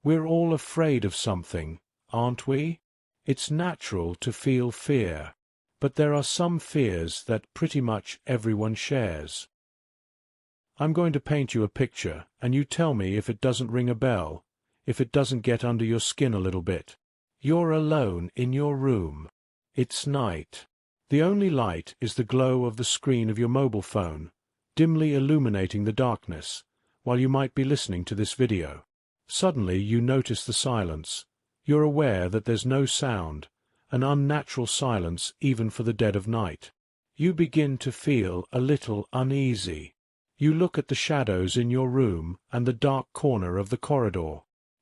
We're all afraid of something, aren't we? It's natural to feel fear. But there are some fears that pretty much everyone shares. I'm going to paint you a picture, and you tell me if it doesn't ring a bell, if it doesn't get under your skin a little bit. You're alone in your room. It's night. The only light is the glow of the screen of your mobile phone, dimly illuminating the darkness, while you might be listening to this video. Suddenly you notice the silence. You're aware that there's no sound, an unnatural silence even for the dead of night. You begin to feel a little uneasy. You look at the shadows in your room and the dark corner of the corridor.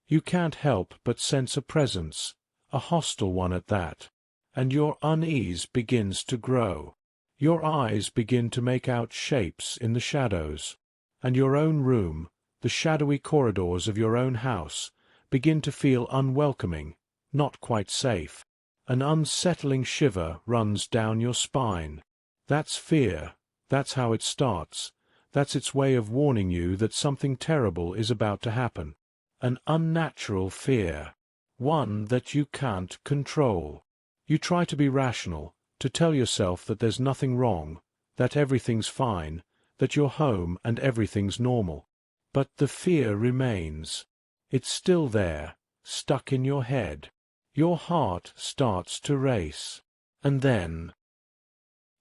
You can't help but sense a presence, a hostile one at that, and your unease begins to grow. Your eyes begin to make out shapes in the shadows, and your own room, the shadowy corridors of your own house, begin to feel unwelcoming, not quite safe. An unsettling shiver runs down your spine. That's fear. That's how it starts. That's its way of warning you that something terrible is about to happen. An unnatural fear. One that you can't control. You try to be rational, to tell yourself that there's nothing wrong, that everything's fine, that you're home and everything's normal. But the fear remains. It's still there, stuck in your head. Your heart starts to race. And then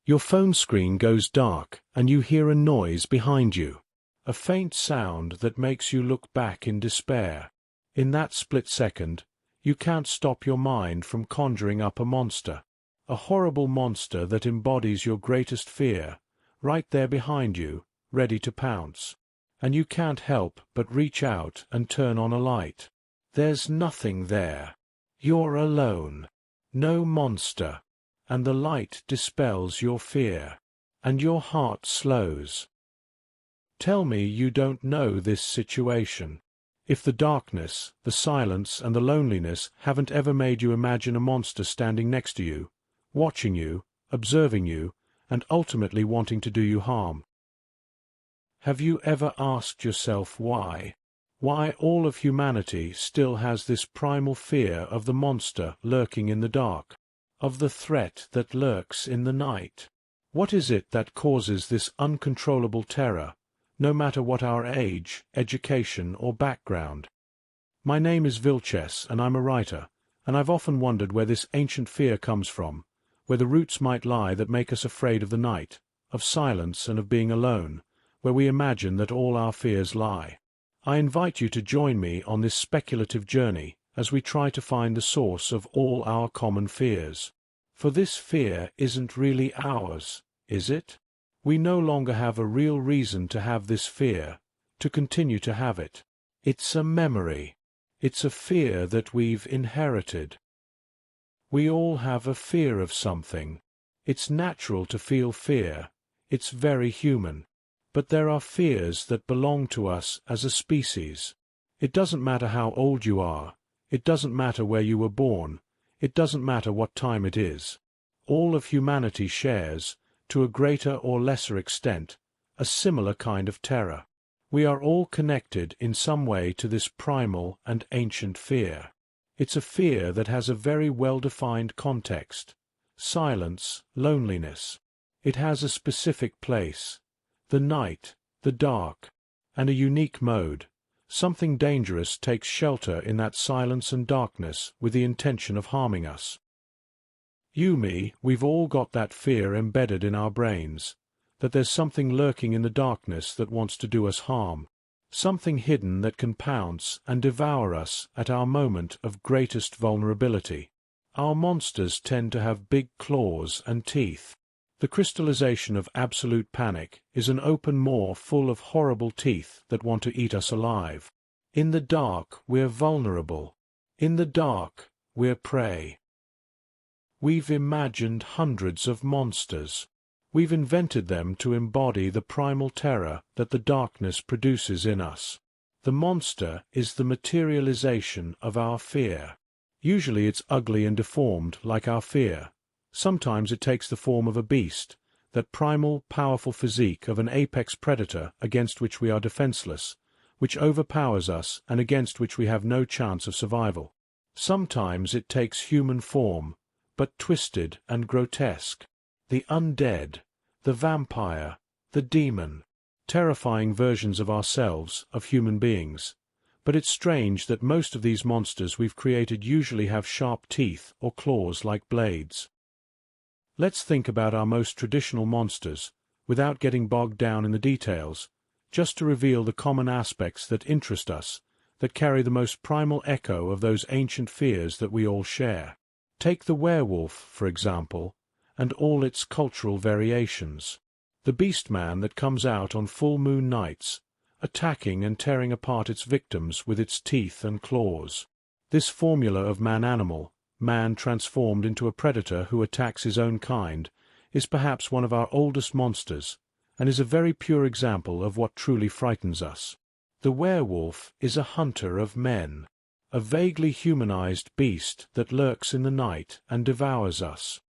your phone screen goes dark, and you hear a noise behind you. A faint sound that makes you look back in despair. In that split second, you can't stop your mind from conjuring up a monster. A horrible monster that embodies your greatest fear, right there behind you, ready to pounce. And you can't help but reach out and turn on a light. There's nothing there. You're alone. No monster. And the light dispels your fear. And your heart slows. Tell me you don't know this situation. If the darkness, the silence, and the loneliness haven't ever made you imagine a monster standing next to you, watching you, observing you, and ultimately wanting to do you harm. Have you ever asked yourself why? Why all of humanity still has this primal fear of the monster lurking in the dark, of the threat that lurks in the night? What is it that causes this uncontrollable terror, no matter what our age, education, or background? My name is Vilches, and I'm a writer, and I've often wondered where this ancient fear comes from, where the roots might lie that make us afraid of the night, of silence and of being alone, where we imagine that all our fears lie. I invite you to join me on this speculative journey as we try to find the source of all our common fears. For this fear isn't really ours, is it? We no longer have a real reason to have this fear, to continue to have it. It's a memory. It's a fear that we've inherited. We all have a fear of something. It's natural to feel fear. It's very human. But there are fears that belong to us as a species. It doesn't matter how old you are. It doesn't matter where you were born. It doesn't matter what time it is. All of humanity shares, to a greater or lesser extent, a similar kind of terror. We are all connected in some way to this primal and ancient fear. It's a fear that has a very well-defined context. Silence, loneliness. It has a specific place. The night, the dark, and a unique mode. Something dangerous takes shelter in that silence and darkness with the intention of harming us. We've all got that fear embedded in our brains, that there's something lurking in the darkness that wants to do us harm, something hidden that can pounce and devour us at our moment of greatest vulnerability. Our monsters tend to have big claws and teeth. The crystallization of absolute panic is an open maw full of horrible teeth that want to eat us alive. In the dark, we're vulnerable. In the dark, we're prey. We've imagined hundreds of monsters. We've invented them to embody the primal terror that the darkness produces in us. The monster is the materialization of our fear. Usually it's ugly and deformed like our fear. Sometimes it takes the form of a beast, that primal, powerful physique of an apex predator against which we are defenseless, which overpowers us and against which we have no chance of survival. Sometimes it takes human form, but twisted and grotesque. The undead, the vampire, the demon, terrifying versions of ourselves, of human beings. But it's strange that most of these monsters we've created usually have sharp teeth or claws like blades. Let's think about our most traditional monsters, without getting bogged down in the details, just to reveal the common aspects that interest us, that carry the most primal echo of those ancient fears that we all share. Take the werewolf, for example, and all its cultural variations. The beast-man that comes out on full moon nights, attacking and tearing apart its victims with its teeth and claws. This formula of man-animal, man transformed into a predator who attacks his own kind, is perhaps one of our oldest monsters, and is a very pure example of what truly frightens us. The werewolf is a hunter of men, a vaguely humanized beast that lurks in the night and devours us.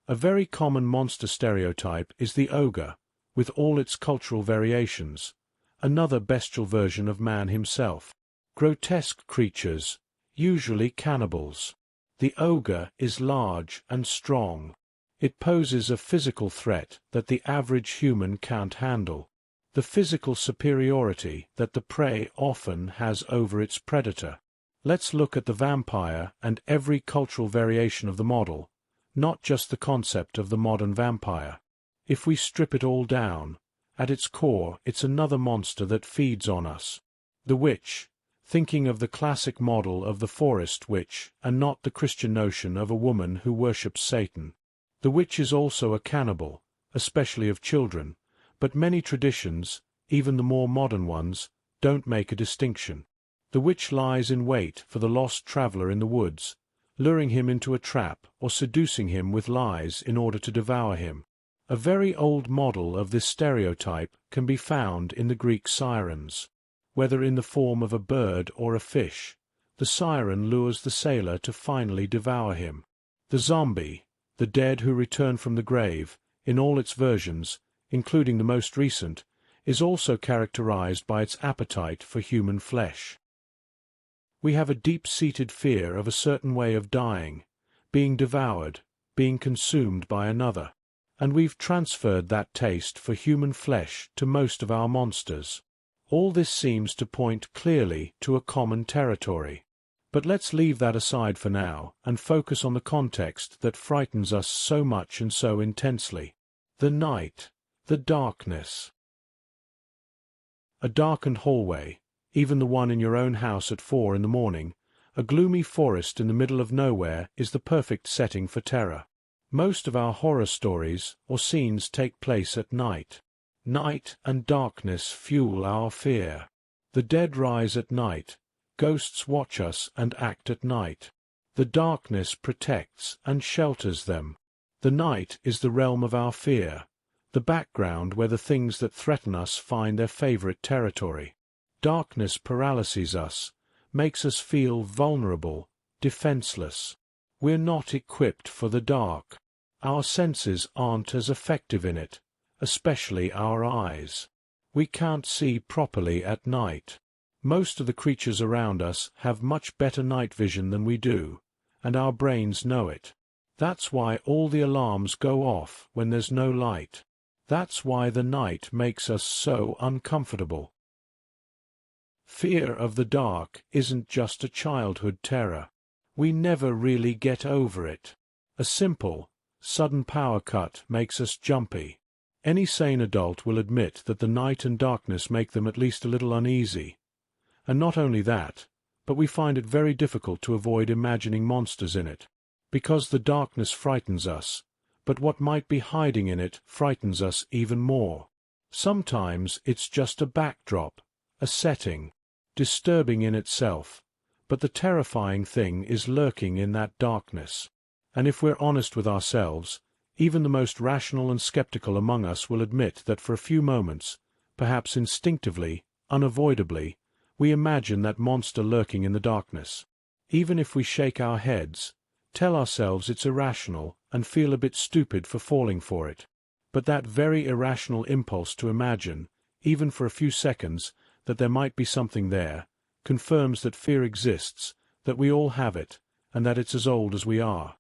A very common monster stereotype is the ogre, with all its cultural variations, another bestial version of man himself. Grotesque creatures, usually cannibals. The ogre is large and strong. It poses a physical threat that the average human can't handle. The physical superiority that the prey often has over its predator. Let's look at the vampire and every cultural variation of the model, not just the concept of the modern vampire. If we strip it all down, at its core it's another monster that feeds on us. The witch, thinking of the classic model of the forest witch and not the Christian notion of a woman who worships Satan. The witch is also a cannibal, especially of children, but many traditions, even the more modern ones, don't make a distinction. The witch lies in wait for the lost traveler in the woods, luring him into a trap or seducing him with lies in order to devour him. A very old model of this stereotype can be found in the Greek sirens. Whether in the form of a bird or a fish, the siren lures the sailor to finally devour him. The zombie, the dead who return from the grave, in all its versions, including the most recent, is also characterized by its appetite for human flesh. We have a deep-seated fear of a certain way of dying, being devoured, being consumed by another, and we've transferred that taste for human flesh to most of our monsters. All this seems to point clearly to a common territory. But let's leave that aside for now and focus on the context that frightens us so much and so intensely. The night, the darkness. A darkened hallway, even the one in your own house at 4 in the morning, a gloomy forest in the middle of nowhere is the perfect setting for terror. Most of our horror stories or scenes take place at night. Night and darkness fuel our fear. The dead rise at night, ghosts watch us and act at night. The darkness protects and shelters them. The night is the realm of our fear, the background where the things that threaten us find their favorite territory. Darkness paralyses us, makes us feel vulnerable, defenseless. We're not equipped for the dark. Our senses aren't as effective in it, especially our eyes. We can't see properly at night. Most of the creatures around us have much better night vision than we do, and our brains know it. That's why all the alarms go off when there's no light. That's why the night makes us so uncomfortable. Fear of the dark isn't just a childhood terror. We never really get over it. A simple, sudden power cut makes us jumpy. Any sane adult will admit that the night and darkness make them at least a little uneasy. And not only that, but we find it very difficult to avoid imagining monsters in it. Because the darkness frightens us, but what might be hiding in it frightens us even more. Sometimes it's just a backdrop, a setting, disturbing in itself, but the terrifying thing is lurking in that darkness. And if we're honest with ourselves, even the most rational and skeptical among us will admit that for a few moments, perhaps instinctively, unavoidably, we imagine that monster lurking in the darkness. Even if we shake our heads, tell ourselves it's irrational, and feel a bit stupid for falling for it. But that very irrational impulse to imagine, even for a few seconds, that there might be something there, confirms that fear exists, that we all have it, and that it's as old as we are.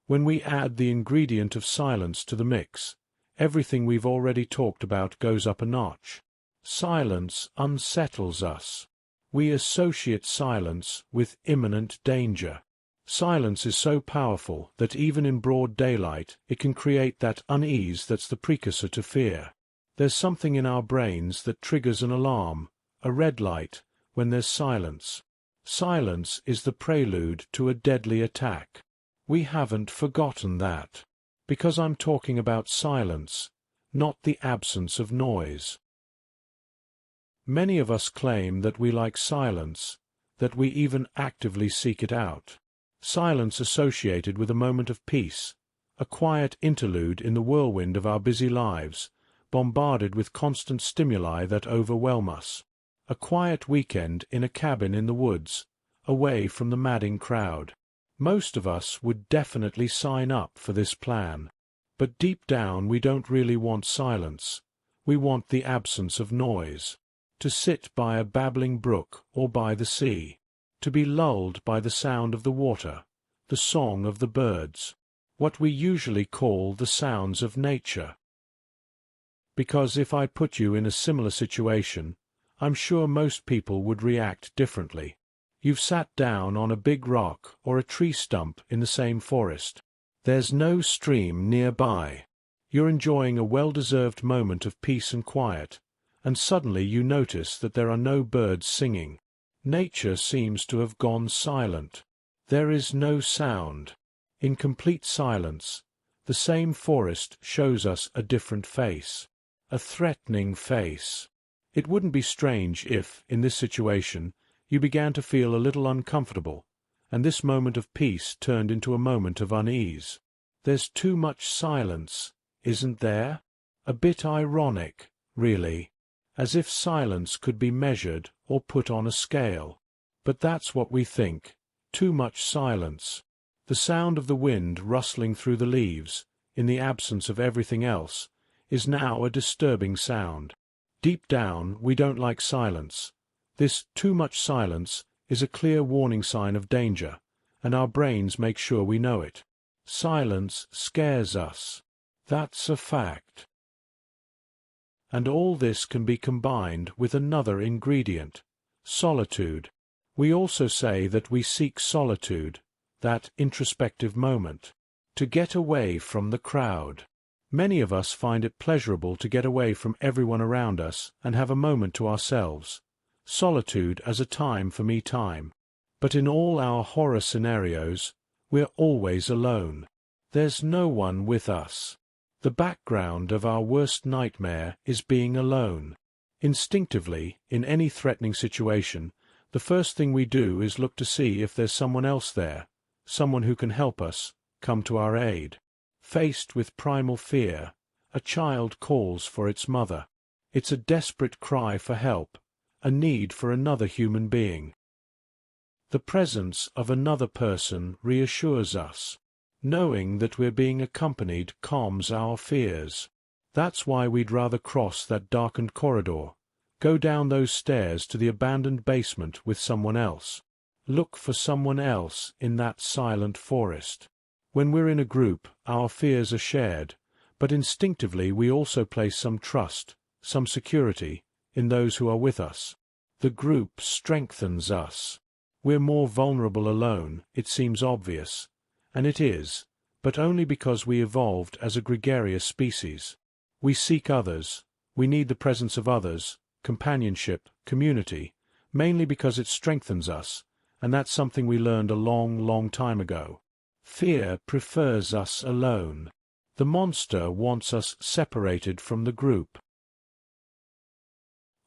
When we add the ingredient of silence to the mix, everything we've already talked about goes up a notch. Silence unsettles us. We associate silence with imminent danger. Silence is so powerful that even in broad daylight it can create that unease that's the precursor to fear. There's something in our brains that triggers an alarm, a red light, when there's silence. Silence is the prelude to a deadly attack. We haven't forgotten that. Because I'm talking about silence, not the absence of noise. Many of us claim that we like silence, that we even actively seek it out. Silence associated with a moment of peace, a quiet interlude in the whirlwind of our busy lives, bombarded with constant stimuli that overwhelm us. A quiet weekend in a cabin in the woods, away from the madding crowd. Most of us would definitely sign up for this plan. But deep down we don't really want silence. We want the absence of noise. To sit by a babbling brook or by the sea. To be lulled by the sound of the water, the song of the birds. What we usually call the sounds of nature. Because if I put you in a similar situation, I'm sure most people would react differently. You've sat down on a big rock or a tree stump in the same forest. There's no stream nearby. You're enjoying a well-deserved moment of peace and quiet, and suddenly you notice that there are no birds singing. Nature seems to have gone silent. There is no sound. In complete silence, the same forest shows us a different face. A threatening face. It wouldn't be strange if, in this situation, you began to feel a little uncomfortable, and this moment of peace turned into a moment of unease. There's too much silence, isn't there? A bit ironic, really, as if silence could be measured or put on a scale. But that's what we think. Too much silence. The sound of the wind rustling through the leaves, in the absence of everything else, is now a disturbing sound. Deep down, we don't like silence. This too much silence is a clear warning sign of danger, and our brains make sure we know it. Silence scares us. That's a fact. And all this can be combined with another ingredient, solitude. We also say that we seek solitude, that introspective moment, to get away from the crowd. Many of us find it pleasurable to get away from everyone around us and have a moment to ourselves. Solitude as a time for me time. But in all our horror scenarios, we're always alone. There's no one with us. The background of our worst nightmare is being alone. Instinctively, in any threatening situation, the first thing we do is look to see if there's someone else there, someone who can help us, come to our aid. Faced with primal fear, a child calls for its mother. It's a desperate cry for help, a need for another human being. The presence of another person reassures us. Knowing that we're being accompanied calms our fears. That's why we'd rather cross that darkened corridor, go down those stairs to the abandoned basement with someone else. Look for someone else in that silent forest. When we're in a group, our fears are shared, but instinctively we also place some trust, some security, in those who are with us. The group strengthens us. We're more vulnerable alone, it seems obvious, and it is, but only because we evolved as a gregarious species. We seek others, we need the presence of others, companionship, community, mainly because it strengthens us, and that's something we learned a long, long time ago. Fear prefers us alone. The monster wants us separated from the group.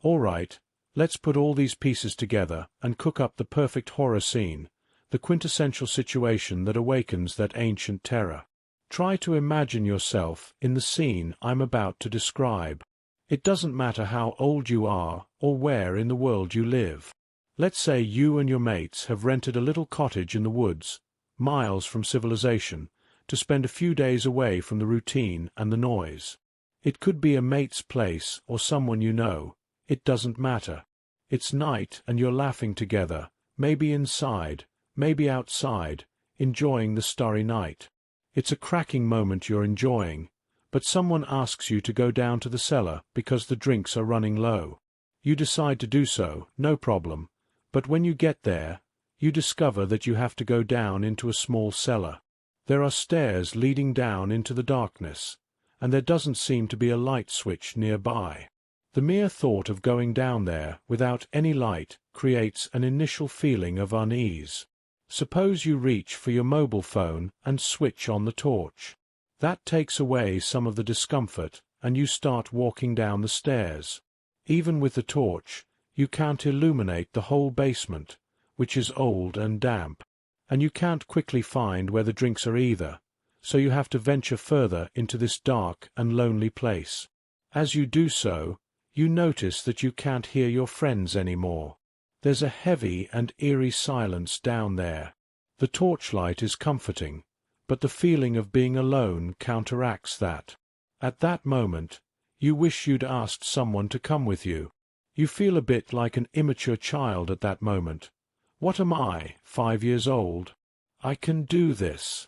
All right, let's put all these pieces together and cook up the perfect horror scene, the quintessential situation that awakens that ancient terror. Try to imagine yourself in the scene I'm about to describe. It doesn't matter how old you are or where in the world you live. Let's say you and your mates have rented a little cottage in the woods, miles from civilization, to spend a few days away from the routine and the noise. It could be a mate's place or someone you know, It doesn't matter. It's night and you're laughing together, maybe inside, maybe outside, enjoying the starry night. It's a cracking moment you're enjoying, but someone asks you to go down to the cellar because the drinks are running low. You decide to do so, no problem, but when you get there, you discover that you have to go down into a small cellar. There are stairs leading down into the darkness, and there doesn't seem to be a light switch nearby. The mere thought of going down there without any light creates an initial feeling of unease. Suppose you reach for your mobile phone and switch on the torch. That takes away some of the discomfort, and you start walking down the stairs. Even with the torch, you can't illuminate the whole basement, which is old and damp, and you can't quickly find where the drinks are either, so you have to venture further into this dark and lonely place. As you do so, you notice that you can't hear your friends anymore. There's a heavy and eerie silence down there. The torchlight is comforting, but the feeling of being alone counteracts that. At that moment, you wish you'd asked someone to come with you. You feel a bit like an immature child at that moment. What am I, 5 years old? I can do this.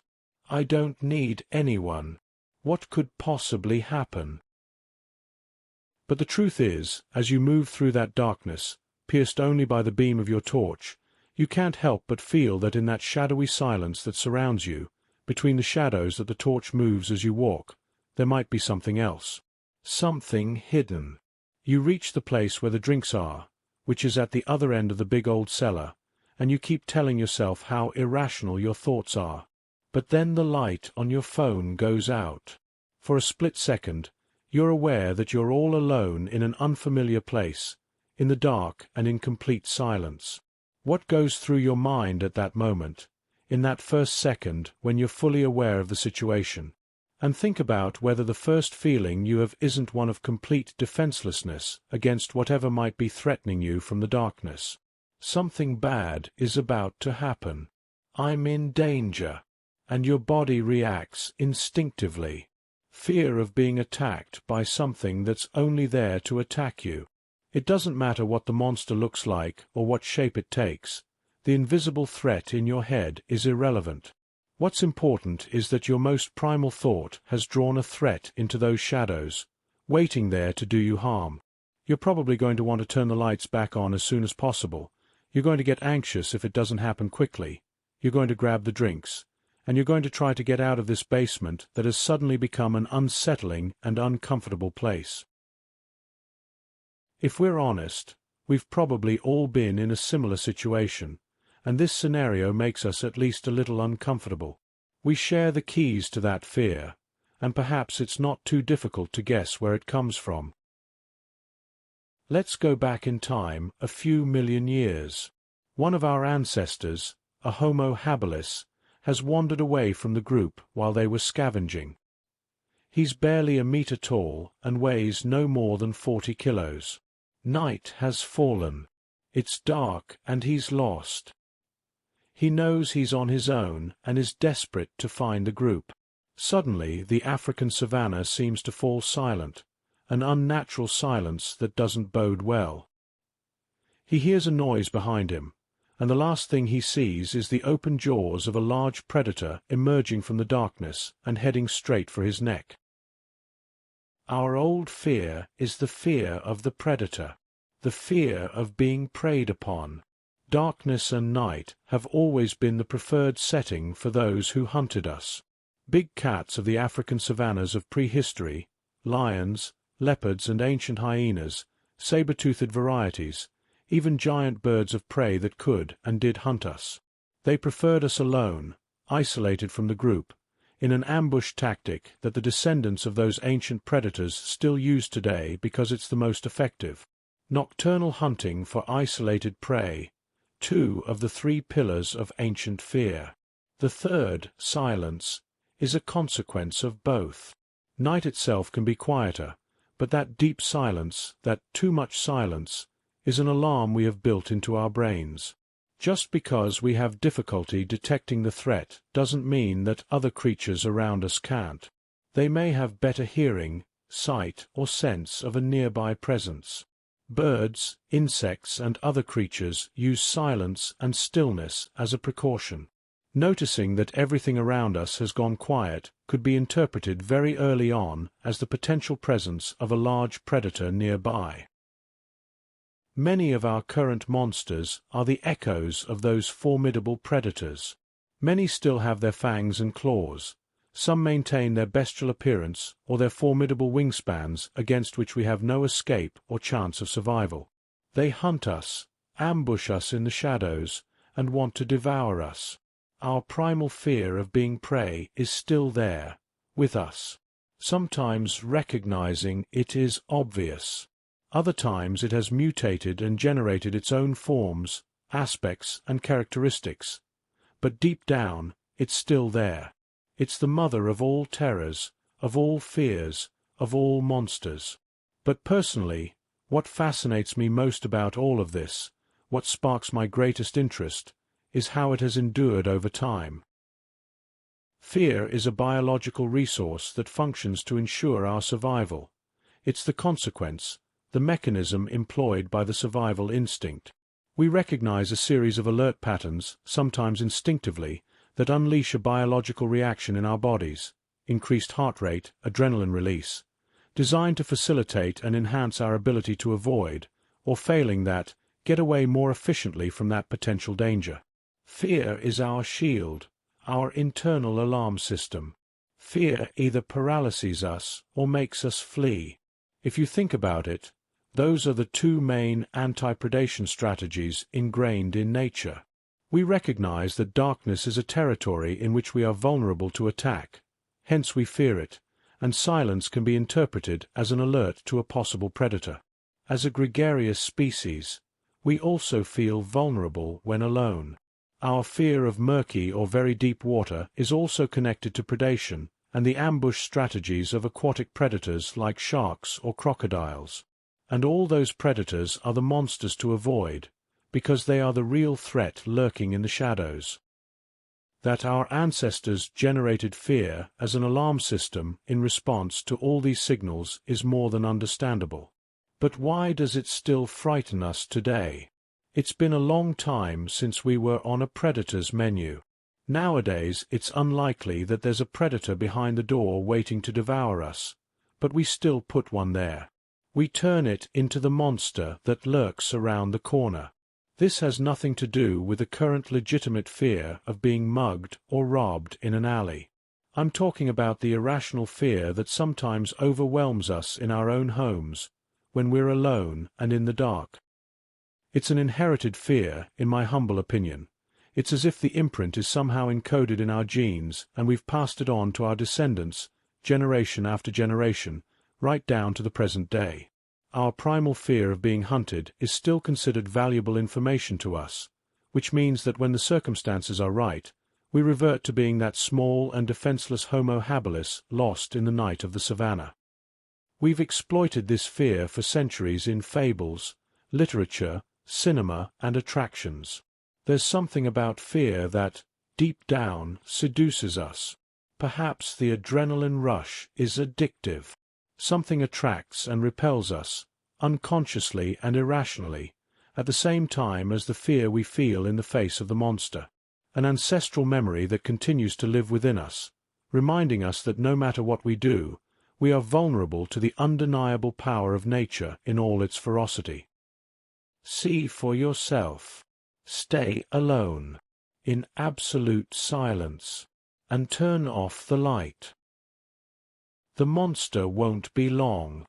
I don't need anyone. What could possibly happen? But the truth is, as you move through that darkness, pierced only by the beam of your torch, you can't help but feel that in that shadowy silence that surrounds you, between the shadows that the torch moves as you walk, there might be something else. Something hidden. You reach the place where the drinks are, which is at the other end of the big old cellar, and you keep telling yourself how irrational your thoughts are. But then the light on your phone goes out. For a split second, you're aware that you're all alone in an unfamiliar place, in the dark and in complete silence. What goes through your mind at that moment, in that first second when you're fully aware of the situation? And think about whether the first feeling you have isn't one of complete defenselessness against whatever might be threatening you from the darkness. Something bad is about to happen. I'm in danger. And your body reacts instinctively. Fear of being attacked by something that's only there to attack you. It doesn't matter what the monster looks like or what shape it takes. The invisible threat in your head is irrelevant. What's important is that your most primal thought has drawn a threat into those shadows, waiting there to do you harm. You're probably going to want to turn the lights back on as soon as possible. You're going to get anxious if it doesn't happen quickly. You're going to grab the drinks. And you're going to try to get out of this basement that has suddenly become an unsettling and uncomfortable place. If we're honest, we've probably all been in a similar situation, and this scenario makes us at least a little uncomfortable. We share the keys to that fear, and perhaps it's not too difficult to guess where it comes from. Let's go back in time a few million years. One of our ancestors, a Homo habilis, has wandered away from the group while they were scavenging. He's barely a meter tall and weighs no more than 40 kilos. Night has fallen. It's dark and he's lost. He knows he's on his own and is desperate to find the group. Suddenly the African savanna seems to fall silent, an unnatural silence that doesn't bode well. He hears a noise behind him, and the last thing he sees is the open jaws of a large predator emerging from the darkness and heading straight for his neck. Our old fear is the fear of the predator, the fear of being preyed upon. Darkness and night have always been the preferred setting for those who hunted us. Big cats of the African savannas of prehistory, lions, leopards and ancient hyenas, saber-toothed varieties, even giant birds of prey that could and did hunt us. They preferred us alone, isolated from the group, in an ambush tactic that the descendants of those ancient predators still use today because it's the most effective. Nocturnal hunting for isolated prey, 2 of the 3 pillars of ancient fear. The third, silence, is a consequence of both. Night itself can be quieter, but that deep silence, that too much silence, is an alarm we have built into our brains. Just because we have difficulty detecting the threat doesn't mean that other creatures around us can't. They may have better hearing, sight, or sense of a nearby presence. Birds, insects and other creatures use silence and stillness as a precaution. Noticing that everything around us has gone quiet could be interpreted very early on as the potential presence of a large predator nearby. Many of our current monsters are the echoes of those formidable predators. Many still have their fangs and claws. Some maintain their bestial appearance or their formidable wingspans against which we have no escape or chance of survival. They hunt us, ambush us in the shadows, and want to devour us. Our primal fear of being prey is still there, with us. Sometimes recognizing it is obvious. Other times it has mutated and generated its own forms, aspects, and characteristics. But deep down, it's still there. It's the mother of all terrors, of all fears, of all monsters. But personally, what fascinates me most about all of this, what sparks my greatest interest, is how it has endured over time. Fear is a biological resource that functions to ensure our survival. It's the consequence, the mechanism employed by the survival instinct. We recognize a series of alert patterns, sometimes instinctively, that unleash a biological reaction in our bodies, increased heart rate, adrenaline release, designed to facilitate and enhance our ability to avoid, or failing that, get away more efficiently from that potential danger. Fear is our shield, our internal alarm system. Fear either paralyzes us or makes us flee. If you think about it, those are the two main anti-predation strategies ingrained in nature. We recognize that darkness is a territory in which we are vulnerable to attack, hence we fear it, and silence can be interpreted as an alert to a possible predator. As a gregarious species, we also feel vulnerable when alone. Our fear of murky or very deep water is also connected to predation and the ambush strategies of aquatic predators like sharks or crocodiles. And all those predators are the monsters to avoid, because they are the real threat lurking in the shadows. That our ancestors generated fear as an alarm system in response to all these signals is more than understandable. But why does it still frighten us today? It's been a long time since we were on a predator's menu. Nowadays it's unlikely that there's a predator behind the door waiting to devour us, but we still put one there. We turn it into the monster that lurks around the corner. This has nothing to do with the current legitimate fear of being mugged or robbed in an alley. I'm talking about the irrational fear that sometimes overwhelms us in our own homes, when we're alone and in the dark. It's an inherited fear, in my humble opinion. It's as if the imprint is somehow encoded in our genes and we've passed it on to our descendants, generation after generation, right down to the present day. Our primal fear of being hunted is still considered valuable information to us, which means that when the circumstances are right, we revert to being that small and defenseless Homo habilis lost in the night of the savannah. We've exploited this fear for centuries in fables, literature, cinema, and attractions. There's something about fear that, deep down, seduces us. Perhaps the adrenaline rush is addictive. Something attracts and repels us, unconsciously and irrationally, at the same time as the fear we feel in the face of the monster. An ancestral memory that continues to live within us, reminding us that no matter what we do, we are vulnerable to the undeniable power of nature in all its ferocity. See for yourself. Stay alone, in absolute silence, and turn off the light. The monster won't be long.